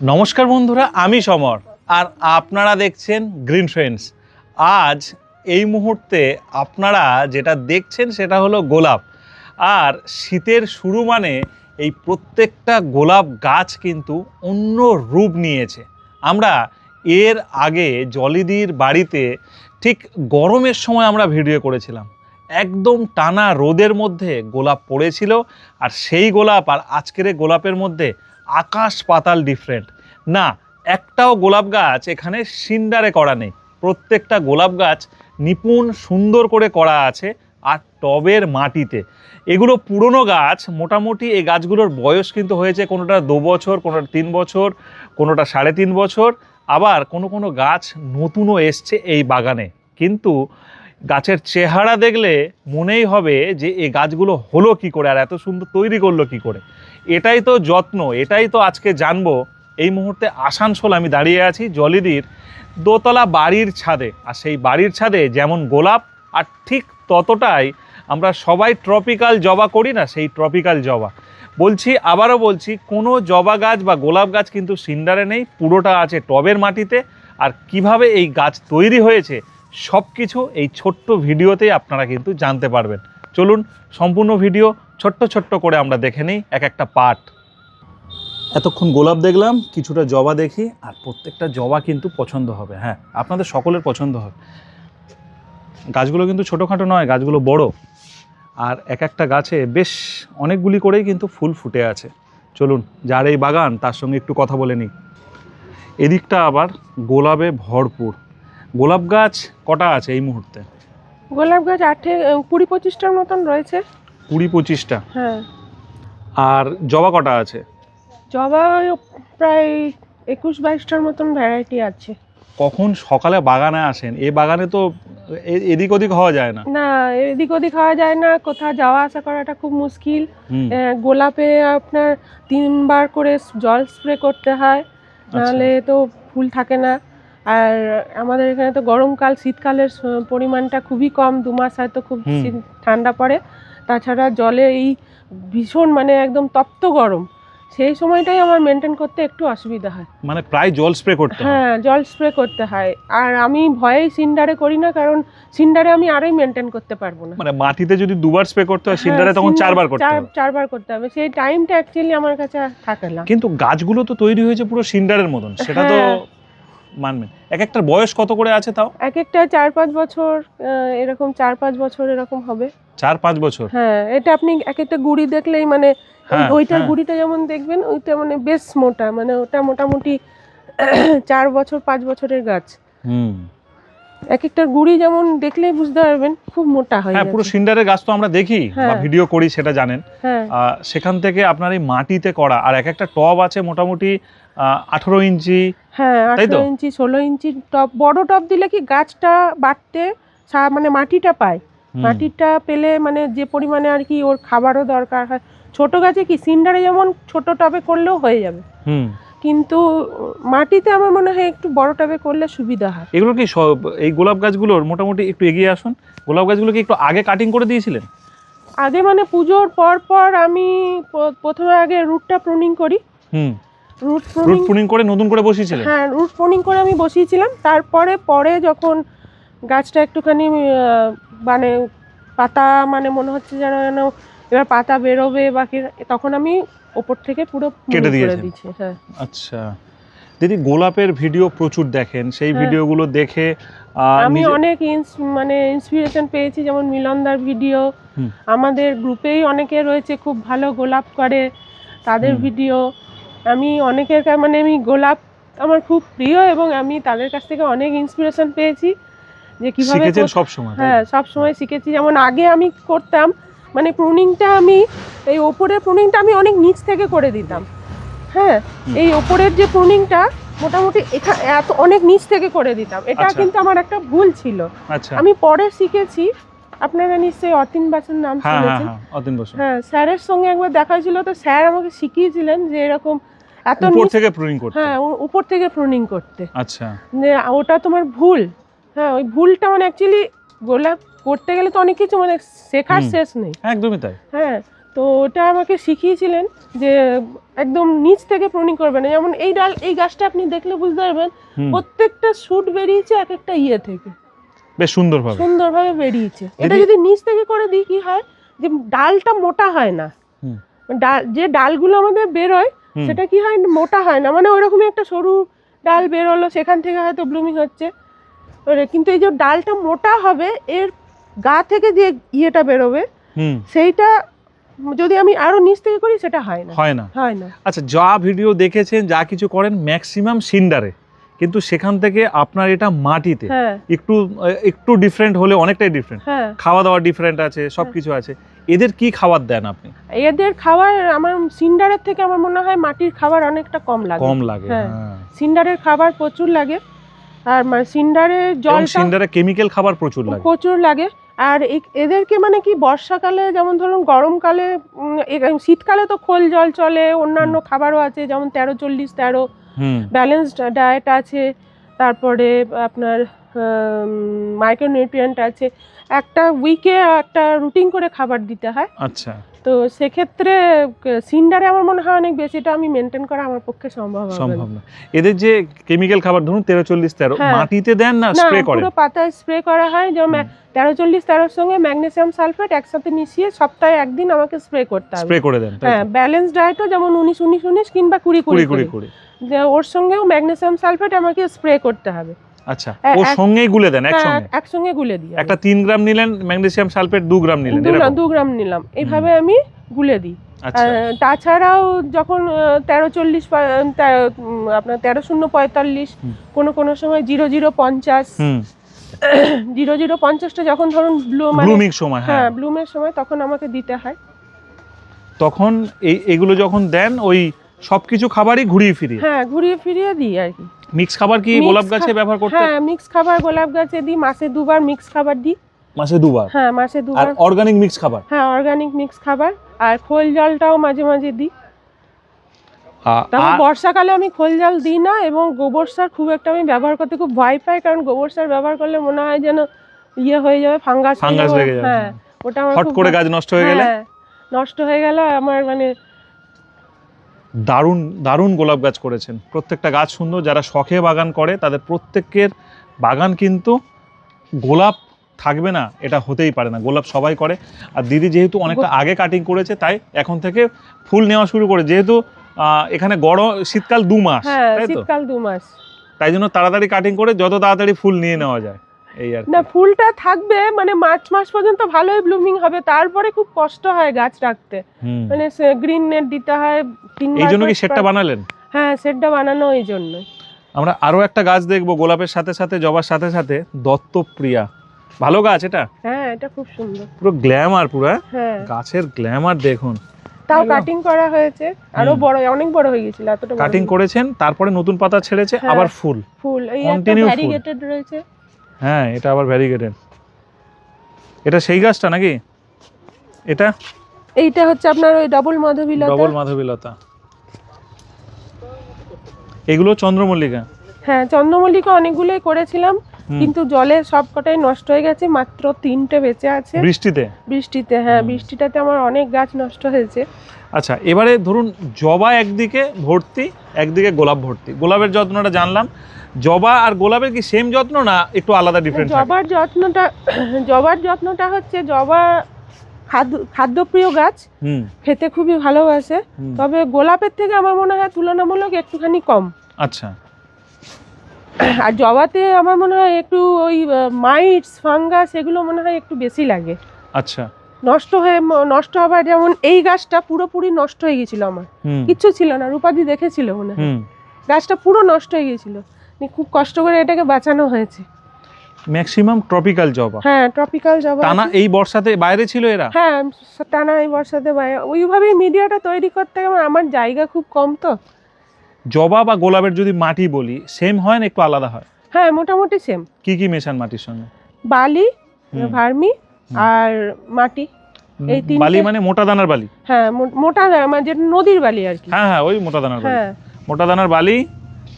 নমস্কার বন্ধুরা, আমি সমর আর আপনারা দেখছেন গ্রিন ফ্রেন্ডস। আজ এই মুহূর্তে আপনারা যেটা দেখছেন সেটা হলো গোলাপ। আর শীতের শুরু মানে এই প্রত্যেকটা গোলাপ গাছ কিন্তু অন্য রূপ নিয়েছে। আমরা এর আগে জলিদির বাড়িতে ঠিক গরমের সময় আমরা ভিডিও করেছিলাম, একদম টানা রোদের মধ্যে গোলাপ পড়েছিল। আর সেই গোলাপ আর আজকের গোলাপের মধ্যে আকাশ পাতাল ডিফারেন্ট। না, একটাও গোলাপ গাছ এখানে সিন্ডারে করা নেই, প্রত্যেকটা গোলাপ গাছ নিপুণ সুন্দর করে করা আছে আর টবের মাটিতে। এগুলো পুরনো গাছ, মোটামুটি এই গাছগুলোর বয়স কিন্তু হয়েছে কোনোটা 2 বছর, কোনোটা 3 বছর, কোনোটা 3.5 বছর, আবার কোনো কোনো গাছ নতুনও এসছে এই বাগানে। কিন্তু গাছের চেহারা দেখলে মনেই হবে যে এই গাছগুলো হলো কি করে আর এত সুন্দর তৈরি করলো কি করে। এটাই তো যত্ন, এটাই তো আজকে জানবো। এই মুহূর্তে আসানসোল আমি দাঁড়িয়ে আছি জলিদির দোতলা বাড়ির ছাদে। আর সেই বাড়ির ছাদে যেমন গোলাপ আর ঠিক ততটাই আমরা সবাই ট্রপিক্যাল জবা করি না, সেই ট্রপিক্যাল জবা। বলছি, আবারও বলছি, কোনো জবা গাছ বা গোলাপ গাছ কিন্তু সিন্ডারে নেই, পুরোটা আছে টবের মাটিতে। আর কিভাবে এই গাছ তৈরি হয়েছে সব কিছু এই ছোট্ট ভিডিওতেই আপনারা কিন্তু জানতে পারবেন। চলুন সম্পূর্ণ ভিডিও ছোট্ট ছোট্ট করে আমরা দেখে নিই এক একটা পার্ট। এতক্ষণ গোলাপ দেখলাম, কিছুটা জবা দেখি, আর প্রত্যেকটা জবা কিন্তু পছন্দ হবে। হ্যাঁ, আপনাদের সকলের পছন্দ হবে। গাছগুলো কিন্তু ছোটোখাটো নয়, গাছগুলো বড়। আর এক একটা গাছে বেশ অনেকগুলি করেই কিন্তু ফুল ফুটে আছে। চলুন, যার এই বাগান তার সঙ্গে একটু কথা বলে নিই। এদিকটা আবার গোলাপে ভরপুর। গোলাপ গাছ কটা আছে এই মুহূর্তে? গোলাপ গাছ 20-25টার মতন রয়েছে। 20-25টা? হ্যাঁ। আর জবা কটা আছে? জবা প্রায় 21-22টার মতন ভ্যারাইটি আছে। কখন সকালে বাগানে আসেন? এই বাগানে তো এদিক ওদিক হওয়া যায় না। না, এদিক ওদিক হওয়া যায় না, কোথাও যাওয়া আসা করাটা খুব মুশকিল। গোলাপে আপনার 3 বার করে জল স্প্রে করতে হয়, নাহলে তো ফুল থাকে না। আর আমাদের এখানে তো গরমকাল, শীতকালের পরিমাণটা খুবই কম, 2 মাস হয়তো খুব ঠান্ডা পড়ে। তাছাড়া জলে এই ভীষণ মানে একদম তপ্ত গরম, সেই সময়টাই আমার মেনটেন করতে একটু অসুবিধা হয়। মানে প্রায় জল স্প্রে করতে হয়? হ্যাঁ, জল স্প্রে করতে হয়। আর আমি ভয়েই সিন্ডারে করি না, কারণ সিন্ডারে আমি আরোই মেনটেন করতে পারবো না। মানে মাটিতে যদি 2 বার স্প্রে করতে হয়, সিন্ডারে তখন 4 বার করতে হবে। 4 বার করতে হবে, সেই টাইমটা অ্যাকচুয়ালি আমার কাছে থাকে না। কিন্তু গাছগুলো তো তৈরি হয়েছে পুরো সিন্ডারের মতন, সেটা তো মানবেন। এক একটা বয়স কত করে আছে তাও? এক একটা 4-5 বছর, এরকম 4-5 বছর এরকম হবে। 4-5 বছর? হ্যাঁ, এটা আপনি এক একটা গুড়ি দেখলেই মানে ওইটার গুড়িটা যেমন দেখবেন, ওইটা মানে বেশ মোটা, মানে ওটা মোটামুটি 4 বছর 5 বছরের গাছ। এক একটা গুড়ি যেমন দেখলেই বুঝতে পারবেন খুব মোটা হয়। হ্যাঁ, পুরো সিন্ডারের গাছ তো আমরা দেখি বা ভিডিও করি, সেটা জানেন। সেখান থেকে আপনার এই মাটিতে করা, আর এক একটা টব আছে মোটামুটি 18 ইঞ্চি। হ্যাঁ, 18 ইঞ্চি 16 ইঞ্চি টব। বড় টব দিলে কি গাছটা বাড়তে মানে মাটিটা পায়, মাটিটা পেলে মানে যে পরিমাণে আর কি ওর খাবারও দরকার হয়। ছোট গাছে কি সিন্ডারে যেমন ছোট টবে করলেও হয়ে যাবে, কিন্তু মাটিতে আমার মনে হয় একটু বড় টবে করলে সুবিধা হয়। এগুলো কি সব এই গোলাপ গাছগুলোর মোটামুটি একটু এগিয়ে আসুন, গোলাপ গাছগুলো কি একটু আগে কাটিং করে দিয়েছিলেন? আগে মানে পুজোর পর আমি প্রথমে আগে রুটটা প্রুনিং করি। রুট প্রুনিং করে নতুন করে বসিয়েছিলেন? হ্যাঁ, রুট প্রুনিং করে আমি বসিয়েছিলাম। পরে যখন গাছটা একটুখানি মানে পাতা মানে মনে হচ্ছে যেন এবার পাতা বেরোবে বা তখন আমি ওপর থেকে পুরো কেটে দিয়েছি। হ্যাঁ। আচ্ছা দিদি, গোলাপের ভিডিও প্রচুর দেখেন, সেই ভিডিওগুলো দেখে আমি অনেক মানে ইন্সপিরেশন পেয়েছি। যেমন মিলনদার ভিডিও, আমাদের গ্রুপেই অনেকে রয়েছে খুব ভালো গোলাপ করে, তাদের ভিডিও আমি অনেকের মানে আমি গোলাপ আমার খুব প্রিয় এবং আমি তাদের কাছ থেকে অনেক ইন্সপিরেশন পেয়েছি যে কিভাবে শিখেছেন সব সময়। হ্যাঁ, সব সময় শিখেছি। যেমন আগে আমি করতাম মানে প্রুনিংটা, আমি এই ওপরের প্রুনিংটা আমি অনেক নিচ থেকে করে দিতাম। হ্যাঁ, এই ওপরের যে প্রুনিংটা মোটামুটি এত অনেক নিচ থেকে করে দিতাম, এটা কিন্তু আমার একটা ভুল ছিল। আমি পরে শিখেছি। আপনারা নিশ্চয়ই অতীন বাসুর নাম শুনেছেন? হ্যাঁ, স্যারের সঙ্গে একবার দেখা হয়েছিল, তো স্যার আমাকে শিখিয়েছিলেন যে এরকম এত উপর থেকে প্রুনিং করতে। হ্যাঁ, উপর থেকে প্রুনিং করতে। আচ্ছা, ওটা তোমার ভুল। হ্যাঁ, ওই ভুলটা মানে অ্যাকচুয়ালি গোলাপ করতে গেলে তো অনেক কিছু মানে শেখার শেষ নেই। একদমই তাই। হ্যাঁ, তো ওটা আমাকে শিখিয়েছিলেন যে একদম নিচ থেকে প্রুনিং করবে না। যেমন এই গাছটা আপনি দেখলে বুঝতে পারবেন প্রত্যেকটা শুট বেরিয়েছে এক একটা ইয়ে থেকে, বেশ সুন্দরভাবে বেরিয়েছে। এটা যদি নিচ থেকে করে দিই কি হয় যে ডালটা মোটা হয় না, যে ডালগুলো আমাদের বেরোয় সেটা কি হয় মোটা হয় না, মানে ওইরকমই একটা সরু ডাল বেরোলো, সেখান থেকে হয়তো ব্লুমিং হচ্ছে। কিন্তু এই যে ডালটা মোটা হবে, এর গা থেকে যে ইয়েটা বেরোবে সেইটা যদি আমি আরো নিচ থেকে করি সেটা হয় না। আচ্ছা, যা ভিডিও দেখেছেন, যা কিছু করেন ম্যাক্সিমাম সিন্ডারে, কিন্তু সেখান থেকে আপনার এটা মাটিতে একটু ডিফারেন্ট হলে অনেকটাই ডিফারেন্ট, খাওয়া দাওয়া ডিফারেন্ট আছে, সবকিছু আছে। এদের কি খাবার দেন আপনি? এদের খাবার আমার সিন্ডারের থেকে আমার মনে হয় মাটির খাবার অনেকটা কম লাগে। সিন্ডারের খাবার প্রচুর লাগে, আর সিন্ডারের সিন্ডারে কেমিক্যাল খাবার প্রচুর লাগে। আর এদেরকে মানে কি বর্ষাকালে, যেমন ধরুন গরমকালে, শীতকালে তো খোল জল চলে, অন্যান্য খাবারও আছে, যেমন 13-40-13 ব্যালেন্সড ডায়েট আছে, তারপরে আপনার মাইক্রোনিউট্রিয়েন্ট আছে, একটা উইকে একটা রুটিন করে খাবার দিতে হয়। আচ্ছা, তো সেক্ষেত্রে সিন্ডারে আমার মনে হয় অনেক বেশি, এটা আমি মেনটেন করা আমার পক্ষে সম্ভব না। এদের যে কেমিক্যাল খাবার ধরুন 13-40-13 মাটিতে দেন না স্প্রে করেন? পুরো পাতায় স্প্রে করা হয়। যেমন 13-40-13 সঙ্গে ম্যাগনেসিয়াম সালফেট একসাথে মিশিয়ে সপ্তাহে একদিন আমাকে স্প্রে করতে হবে। স্প্রে করে দেন? হ্যাঁ, ব্যালেন্স ডায়েটও যেমন 19-19-19 কিংবা 20-20 ওর সঙ্গেও ম্যাগনেসিয়াম সালফেট আমাকে স্প্রে করতে হবে। আচ্ছা, ওর সঙ্গেই গুলে দেন? একসঙ্গে গুলে দিই। একটা 3 গ্রাম নিলেন ম্যাগনেসিয়াম সালফেট, 2 গ্রাম নিলেন, 2 গ্রাম নিলাম, এইভাবে আমি গুলে দিই। তাছাড়াও যখন 13-40 আপনার 13-0-45 কোনো সময় 00-50 00-50টা যখন ধরুন ব্লুমের সময় তখন আমাকে দিতে হয়। তখন এগুলো যখন দেন ওই সবকিছু খাবারই ঘুরিয়ে ফিরিয়ে দিই আর কি। মিক্স খাবার কি গোলাপ গাছে ব্যবহার করতে? হ্যাঁ, মিক্স খাবার গোলাপ গাছে দিই, মাসে 2 বার মিক্স খাবার দিই। মাসে 2 বার? হ্যাঁ, মাসে 2 বার। আর অর্গানিক মিক্স খাবার? হ্যাঁ, অর্গানিক মিক্স খাবার, আর খোল জলটাও মাঝে মাঝে দিই। তবে বর্ষাকালে আমি খোল জল দিই না, এবং গোবর সার খুব একটা আমি ব্যবহার করতে খুব ভয় পাই, কারণ গোবর সার ব্যবহার করলে মনে হয় যেন ইয়ে হয়ে যাবে, ফাঙ্গাস লেগে যাবে। হ্যাঁ, ওটা আমার হট করে গাছ নষ্ট হয়ে গেলে আমার মানে। দারুণ গোলাপ গাছ করেছেন, প্রত্যেকটা গাছ সুন্দর। যারা শখে বাগান করে তাদের প্রত্যেকের বাগান কিন্তু গোলাপ থাকবে না এটা হতেই পারে না, গোলাপ সবাই করে। আর দিদি যেহেতু অনেকটা আগে কাটিং করেছে, তাই এখন থেকে ফুল নেওয়া শুরু করে, যেহেতু এখানে শীতকাল 2 মাস, শীতকাল 2 মাস, তাই জন্য তাড়াতাড়ি কাটিং করে যত তাড়াতাড়ি ফুল নিয়ে নেওয়া যায়। এই আর না, ফুলটা থাকবে মানে মার্চ মাস পর্যন্ত ভালোই ব্লুমিং হবে, তারপরে খুব কষ্ট হয় গাছ রাখতে, মানে গ্রিন নেট দিতে হয় 3 মাস। এই জন্য কি সেটটা বানালেন? হ্যাঁ, সেটটা বানানো এই জন্য। আমরা আরো একটা গাছ দেখবো গোলাপের সাথে সাথে, জবার সাথে সাথে, দত্তপ্রিয়া। ভালো গাছ এটা? হ্যাঁ, এটা খুব সুন্দর, পুরো গ্ল্যামার, পুরো গাছের গ্ল্যামার দেখুন। তাও কাটিং করা হয়েছে, আরো বড়, অনেক বড় হয়ে গিয়েছিল, এতটা কাটিং করেছেন, তারপরে নতুন পাতা ছেড়েছে, আবার ফুল এই একটা ভ্যারিগেটেড রয়েছে। হ্যাঁ, এটা আবার ভ্যারিগেটেড। এটা সেই গাছটা নাকি? এইটা হচ্ছে আপনার ওই ডবল মাধবীলতা। এগুলো চন্দ্রমল্লিকা? হ্যাঁ, চন্দ্রমল্লিকা অনেকগুলোই করেছিলাম, কিন্তু জলে সবকটাই নষ্ট হয়ে গেছে, মাত্র 3টে বেঁচে আছে। বৃষ্টিতে? হ্যাঁ, বৃষ্টিটাতে আমার অনেক গাছ নষ্ট হয়েছে। আচ্ছা, এবারে ধরুন জবা একদিকে ভর্তি, একদিকে গোলাপ ভর্তি। গোলাপের যত্নটা জানলাম, জবা আর গোলাপের কি সেম যত্ন না একটু আলাদা ডিফারেন্স? জবার যত্নটা হচ্ছে, জবা খাদ্যপ্রিয় গাছ, খেতে খুবই ভালোবাসে, তবে গোলাপের থেকে আমার মনে হয় তুলনামূলক একটুখানি কম। আচ্ছা। আর জবাতে আমার মনে হয় একটু ওই মাইটস, ফাঙ্গাস এগুলো মনে হয় একটু বেশি লাগে। আচ্ছা। নষ্ট হবার, যেমন এই গাছটা পুরোপুরি নষ্ট হয়ে গেছিল, আমার কিচ্ছু ছিল না, রূপাদি দেখেছিল মনে হয়, গাছটা পুরো নষ্ট হয়ে গেছিল, খুব কষ্ট করে এটাকে বাঁচানো হয়েছে। ম্যাক্সিমাম ট্রপিক্যাল জবা? হ্যাঁ, ট্রপিক্যাল জবা। টানা এই বর্ষাতে বাইরে ছিল এরা? হ্যাঁ, টানা এই বর্ষাতে বাইরে। ওইভাবেই মিডিয়াটা তৈরি করতে গেলে আমার জায়গা খুব কম, তো জবা বা গোলাপের যদি মাটি বলি, সেম হয় না একটু আলাদা হয়? হ্যাঁ, মোটামুটি সেম। কি মেশান মাটির সঙ্গে? বালি, ভার্মি আর মাটি, এই তিনটে। বালি মানে মোটা দানার বালি? হ্যাঁ, মোটা মানে যেটা নদীর বালি আর কি। হ্যাঁ, ওই মোটা দানার বালি। মোটা দানার বালি,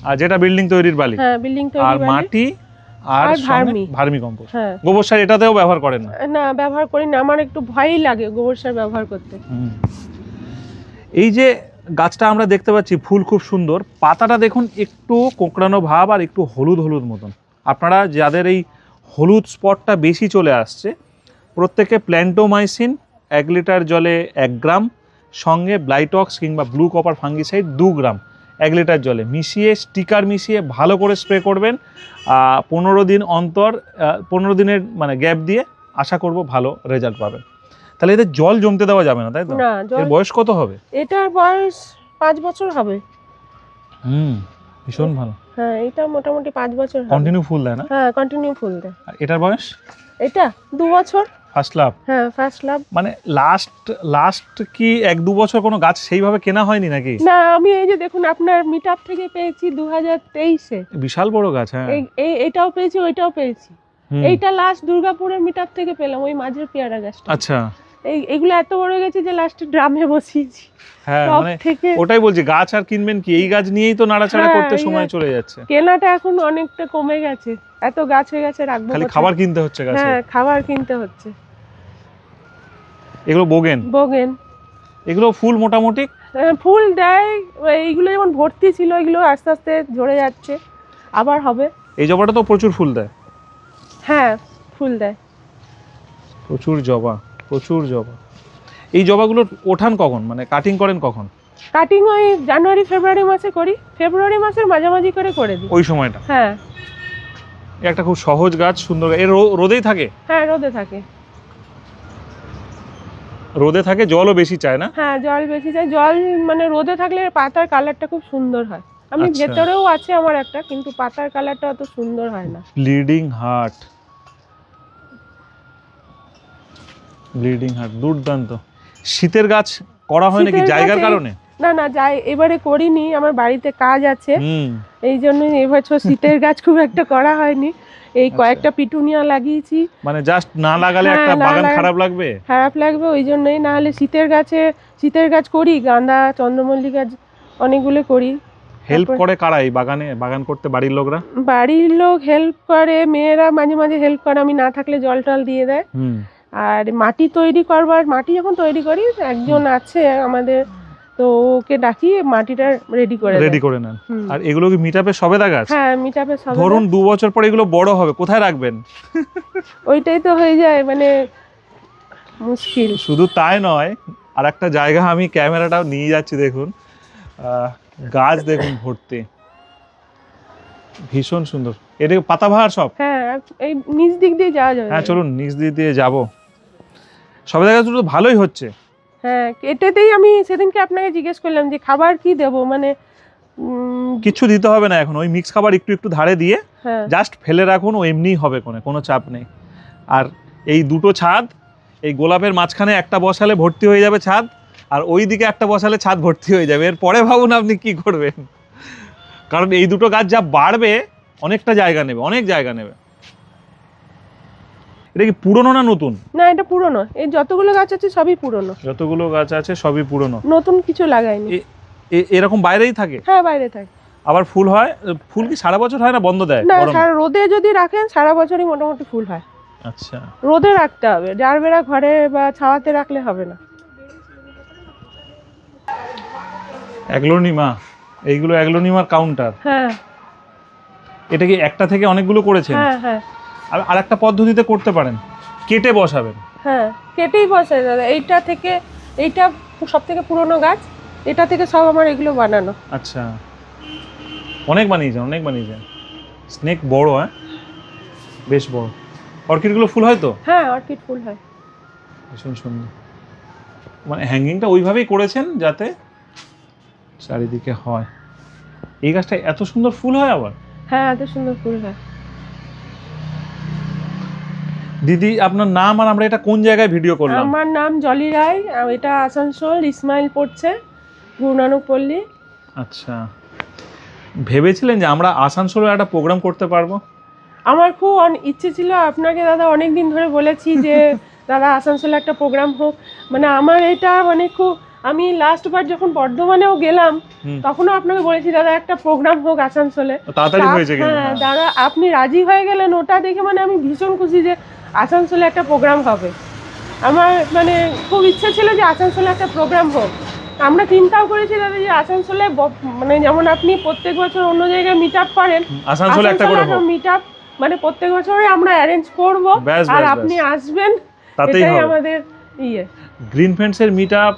আর যেটা বিল্ডিং তৈরির বালি। হ্যাঁ, বিল্ডিং তৈরির বালি। আর মাটি আর আর ভার্মি। Vermi compost. হ্যাঁ, গোবর সার এটাতেও ব্যবহার করেন না? না ব্যবহার করি না, আমার একটু ভয়ই লাগে গোবর সার ব্যবহার করতে। এই যে গাছটা আমরা দেখতে পাচ্ছি, ফুল খুব সুন্দর, পাতাটা দেখুন একটু কোঁকড়ানো ভাব আর একটু হলুদ হলুদ মতন। আপনারা যাদের এই হলুদ স্পটটা বেশি চলে আসছে, প্রত্যেকে প্ল্যান্টোমাইসিন 1 লিটার জলে 1 গ্রাম, সঙ্গে ব্লাইটক্স কিংবা ব্লু কপার ফাঙ্গিসাইড 2 গ্রাম 1 লিটার জলে মিশিয়ে, স্টিকার মিশিয়ে ভালো করে স্প্রে করবেন। 15 দিন অন্তর, 15 দিনের মানে গ্যাপ দিয়ে আশা করব ভালো রেজাল্ট পাবেন। তাহলে এদের জল জমতে দেওয়া যাবে না, তাই তো? না, এর বয়স কত হবে? এটার বয়স 5 বছর হবে। ভীষণ ভালো। হ্যাঁ, এটা মোটামুটি 5 বছর হবে। কন্টিনিউ ফুল দেয় না? হ্যাঁ, কন্টিনিউ ফুল দেয়। আর এটার বয়স? এটা 2 বছর। First love? হ্যাঁ, ফার্স্ট লাভ। মানে লাস্ট কি 1-2 বছর কোনো গাছ সেইভাবে কেনা হয়নি নাকি? না, আমি এই যে দেখুন আপনার মিটআপ থেকে পেয়েছি 2023-এ। বিশাল বড় গাছ। হ্যাঁ, এটাও পেয়েছি, ওইটাও পেয়েছি। এইটা লাস্ট দুর্গাপুরের মিটআপ থেকে পেলাম, ওই মাঝের পেয়ারা গাছটা। আচ্ছা। এইগুলো এত বড় গেছে যে লাস্টে ড্রামে বসিয়েছি। হ্যাঁ, সব মানে থেকে ওটাই বলছি, গাছ আর কিনবেন কি, এই গাছ নিয়েই তো নাড়াচাড়া হ্যাঁ, করতে এই সময় গাছ। চলে যাচ্ছে। কেনাটা এখন অনেকটা কমে গেছে, এত গাছ হয়ে গেছে, রাখবো খালি কোথায়? খাবার কিনতে হচ্ছে গাছে। হ্যাঁ, খাবার কিনতে হচ্ছে। এগুলো বোগেন? বোগেন। এগুলো ফুল মোটামুটি ফুল দেয়, এইগুলো যেমন ভর্তি ছিল, এগুলো আস্তে আস্তে ঝরে যাচ্ছে, আবার হবে। এই জবাটা তো প্রচুর ফুল দেয়। হ্যাঁ, ফুল দেয়। প্রচুর জবা, প্রচুর জবা। এই জবাগুলো ওঠান কখন, মানে কাটিং করেন কখন? কাটিং ওই জানুয়ারি ফেব্রুয়ারি মাসে করি, ফেব্রুয়ারি মাসের মাঝামাঝি করে দিই ওই সময়টা? হ্যাঁ। একটা খুব সহজ গাছ, সুন্দর। এর রোদেই থাকে? হ্যাঁ, রোদে থাকে। রোদে থাকে, জলও বেশি চায় না? হ্যাঁ, জল বেশি চাই। জল মানে রোদে থাকলে পাতার কালারটা খুব সুন্দর হয়। আমি আচ্ছা। ভেতরেও আছে আমার একটা, কিন্তু পাতার কালারটা অত সুন্দর হয় না। ব্লিডিং হার্ট, ব্লিডিং হার্ট দুর্দান্ত। শীতের গাছ করা হয় নাকি শীতের জায়গার গাছে- কারণে? না না, যাই এবারে করিনি, আমার বাড়িতে কাজ আছে, হুম। এই জন্যই এবছর শীতের গাছ খুব একটা করা হয়নি। এই আচ্ছা। কয়েকটা পিটুনিয়া লাগিয়েছি। মানে জাস্ট না লাগালে হ্যাঁ, একটা না বাগান লাগা- খারাপ লাগবে। খারাপ লাগবে, ওই জন্যই। না হলে শীতের গাছ করি, গাঁদা, চন্দ্রমল্লিকা অনেকগুলো করি। হেল্প তারপর- করে কারা এই বাগান করতে? বাড়ির লোকরা? বাড়ির লোক হেল্প করে, মেয়েরা মাঝে মাঝে হেল্প করে, আমি না থাকলে জল টল দিয়ে দেয়। হুম। আর মাটি তৈরি করবার, মাটি যখন তৈরি করি, একজন আছে আমাদের, তো ওকে ডাকি, মাটিটা রেডি করে নেন। হুম। আর এগুলো কি মিটআপে সবেদা গাছ? হ্যাঁ, মিটআপে সব। ধরুন 2 বছর পরে এগুলো বড় হবে, কোথায় রাখবেন? ওইটাই তো হয়ে যায়, মানে মুশকিল। শুধু তাই নয়, আর একটা জায়গা আমি ক্যামেরাটাও নিয়ে যাচ্ছি, দেখুন গাছ দেখুন ভর্তি, ভীষণ সুন্দর। এটা পাতাবাহার সব? হ্যাঁ, এই নিচ দিক দিয়ে যাওয়া যাবে। হ্যাঁ, চলুন নিচ দিয়ে যাবো। সবেদা গাছগুলো তো ভালোই হচ্ছে। হ্যাঁ, এটাতেই আমি সেদিনকে আপনাকে জিজ্ঞেস করলাম যে খাবার কি দেবো, মানে কিছু দিতে হবে না এখন, ওই মিক্স খাবার একটু একটু ধারে দিয়ে হ্যাঁ, জাস্ট ফেলে রাখুন, ও এমনিই হবে, কোনো চাপ নেই। আর এই দুটো ছাদ, এই গোলাপের মাঝখানে একটা বসালে ভর্তি হয়ে যাবে ছাদ, আর ওই দিকে একটা বসালে ছাদ ভর্তি হয়ে যাবে। এরপরে ভাবুন আপনি কি করবেন, কারণ এই দুটো গাছ যা বাড়বে অনেকটা জায়গা নেবে, অনেক জায়গা নেবে। এটা কি পুরনো না নতুন? না, এটা পুরনো। এই যতগুলো গাছ আছে সবই পুরনো। যতগুলো গাছ আছে সবই পুরনো। নতুন কিছু লাগাইনি। এরকম বাইরেই থাকে? হ্যাঁ, বাইরে থাকে। আবার ফুল হয়? ফুল কি সারা বছর হয় না বন্ধ দেয়? না, গরমে? রোদে যদি রাখেন সারা বছরই মোটামুটি ফুল হয়। আচ্ছা। রোদে রাখতে হবে, জারবেরা ঘরে বা ছাওয়াতে রাখলে হবে না। অ্যাগ্লোনিমা, এইগুলো অ্যাগ্লোনিমার কাউন্টার। হ্যাঁ। এটা কি একটা থেকে অনেকগুলো করেছেন? হ্যাঁ হ্যাঁ। আর একটা পদ্ধতিতে করতে পারেন, কেটে বসাবেন। হ্যাঁ, কেটেই বসাই দাদা। এইটা সব থেকে পুরনো গাছ, এটা থেকে সব আমার এগুলো বানানো। আচ্ছা, অনেক বানিয়েছেন। স্নেক বড়, হ্যাঁ বেশ বড়। অর্কিডগুলো ফুল হয় তো? হ্যাঁ, অর্কিড ফুল হয়। ভীষণ সুন্দর। মানে হ্যাঙ্গিংটা ওইভাবেই করেছেন যাতে চারিদিকে হয়। এই গাছটা এত সুন্দর ফুল হয় আবার? হ্যাঁ, এত সুন্দর ফুল হয়। দিদি, আপনার নাম আর আমরা এটা কোন জায়গায় ভিডিও করলাম? আমার নাম জলি রায়, এটা আসানসোল ইসমাইল পড়ছে, গুরু নানক পল্লী। আচ্ছা, ভেবেছিলেন যে আমরা আসানসোলে একটা প্রোগ্রাম করতে পারবো? আমার খুব ইচ্ছে ছিল, আপনাকে দাদা অনেক দিন ধরে বলেছি যে দাদা আসানসোলে একটা প্রোগ্রাম হোক। মানে আমার এটা মানে খুব আমি লাস্ট বার যখন বর্ধমানেও গেলাম হুম। তখনও আপনাকে বলেছি দাদা একটা প্রোগ্রাম হোক আসানসোলে। তাড়াতাড়ি হয়েছে কিন্তু। হ্যাঁ দাদা আপনি রাজি হয়ে গেলেন, ওটা দেখে মানে আমি ভীষণ খুশি যে আসানসোলে একটা প্রোগ্রাম হবে। আমার মানে খুব ইচ্ছে ছিল যে আসানসোলে একটা প্রোগ্রাম হোক। আমরা চিন্তাও করেছি দাদা যে আসানসোলে মানে যেমন আপনি প্রত্যেক বছর অন্য জায়গায় মিট আপ করেন, আসানসোলে একটা করে হোক। মিট আপ মানে প্রত্যেক বছরই আমরা অ্যারেঞ্জ করব, ব্যাস, আর ব্যাস, আপনি ব্যাস। আসবেন, তাতেই এটাই হবে। আমাদের ইয়ে। গ্রিন ফ্রেন্ডসের মিট আপ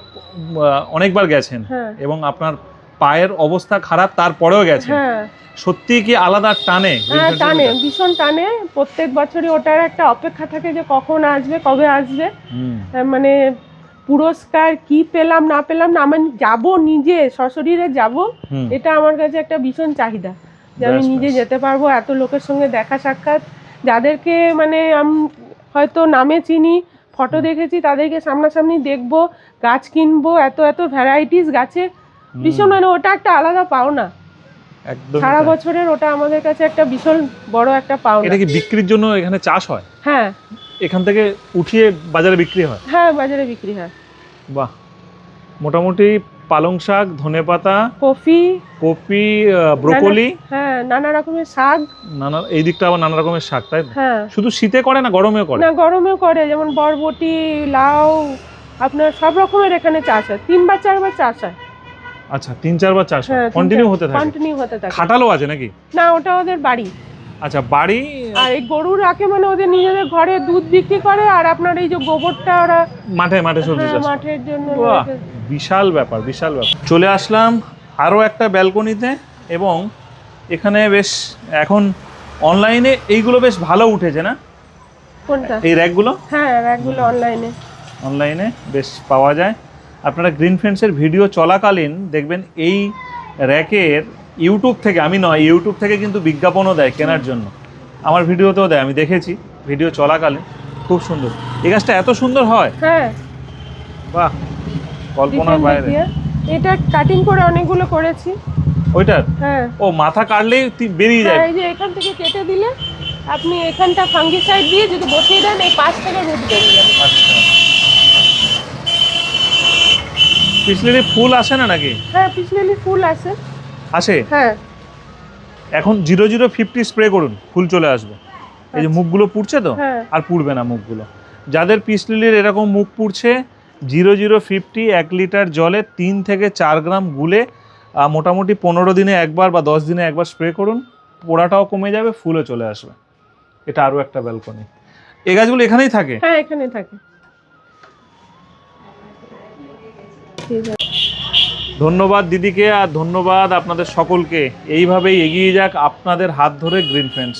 অনেকবার গেছেন হ্যাঁ এবং আপনার পায়ের অবস্থা খারাপ তারপরেও গেছেন। হ্যাঁ সত্যি কি আলাদা টানে Green হ্যাঁ Friends এর টানে, meetup? ভীষণ টানে। প্রত্যেক বছরই ওটার একটা অপেক্ষা থাকে যে কখন আসবে, কবে আসবে। হুম। মানে পুরস্কার কি পেলাম না পেলাম না, আমি যাব নিজে সশরীরে যাব, হুম। এটা আমার কাছে একটা ভীষণ চাহিদা যে আমি ব্যাস, নিজে ব্যাস। যেতে পারবো, এত লোকের সঙ্গে দেখা সাক্ষাৎ, যাদেরকে মানে আমি হয়তো নামে চিনি, ফটো দেখেছি, তাদেরকে সামনাসামনি দেখবো, গাছ কিনবো, এত এত ভ্যারাইটিস গাছের, ভীষণ মানে ওটা একটা আলাদা পাওনা। একদম সারা বছরের ওটা আমাদের কাছে একটা ভীষণ বড় একটা পাওনা। এটা কি বিক্রির জন্য এখানে চাষ হয়? হ্যাঁ এখান থেকে উঠিয়ে বাজারে বিক্রি হয়? হ্যাঁ বাজারে বিক্রি হয়। বাহ, মোটামুটি পালং শাক, ধনেপাতা, কফি, কপি, ব্রোকলি, হ্যাঁ নানা রকমের শাক। নানা এই দিকটা আবার নানা রকমের শাক, তাই তো? হ্যাঁ শুধু শীতে করে না গরমেও করে? না গরমেও করে, যেমন বরবটি, লাউ, আপনার সব রকমের এখানে চাষ হয়, 3 বা 4 বার চাষ হয়। আচ্ছা, 3-4 বার চাষ হয়, হ্যাঁ কন্টিনিউ হতে থাকে? কন্টিনিউ হতে থাকে। খাটালও আছে নাকি? না ওটা ওদের বাড়ি। আচ্ছা, বাড়ি। আর এই গরু রাখে মানে ওদের নিজেদের ঘরে দুধ বিক্রি করে, আর আপনার এই যে গোবরটা ওরা মাঠে মাঠে সবজি চাষ করে। মাঠের জন্য বাহ, রেখে- বিশাল ব্যাপার, বিশাল ব্যাপার। চলে আসলাম আরও একটা ব্যালকনিতে, এবং এখানে বেশ এখন অনলাইনে এইগুলো বেশ ভালো উঠেছে না, কোনটা? এই র্যাকগুলো? হ্যাঁ র্যাকগুলো অনলাইনে বেশ পাওয়া যায়। আপনারা গ্রিন ফ্রেন্ডসের ভিডিও চলাকালীন দেখবেন এই র্যাকের ইউটিউব থেকে, আমি নয়, ইউটিউব থেকে কিন্তু বিজ্ঞাপনও দেয় কেনার জন্য। আমার ভিডিওতেও দেয়, আমি দেখেছি ভিডিও চলাকালীন। খুব সুন্দর, এই গাছটা এত সুন্দর হয়, হ্যাঁ বাহ, কল্পনার different বাইরে। idea। এটা কাটিং করে অনেকগুলো করেছি। ওইটার হ্যাঁ ও মাথা কাটলেই বেরিয়ে যায়? হ্যাঁ, এই যে এখান থেকে কেটে দিলে আপনি এখানটা ফাঙ্গিসাইড দিয়ে যদি বসিয়ে দেন, এই পাশ থেকে রুট বেরিয়ে যাবে। আচ্ছা, পিছলে ফুল আসে না নাকি? হ্যাঁ পিছলেলি ফুল আছে। আসে? হ্যাঁ এখন 0050 স্প্রে করুন, ফুল চলে আসবে। এই যে মুখগুলো পুড়ছে তো, হ্যাঁ। আর পুড়বে না মুখগুলো। যাদের পিস লিলির এরকম মুখ পুড়ছে, 0050 1 লিটার জলে 3 থেকে 4 গ্রাম গুলে মোটামুটি 15 দিনে একবার বা 10 দিনে একবার স্প্রে করুন, পোড়াটাও কমে যাবে, ফুলও চলে আসবে। এটা আরও একটা ব্যালকনি। এই গাছগুলো এখানেই থাকে? হ্যাঁ এখানে থাকে। ঠিক আছে, ধন্যবাদ দিদিকে, আর ধন্যবাদ আপনাদের সকলকে। এইভাবেই এগিয়ে যাক আপনাদের হাত ধরে গ্রিন ফ্রেন্ডস।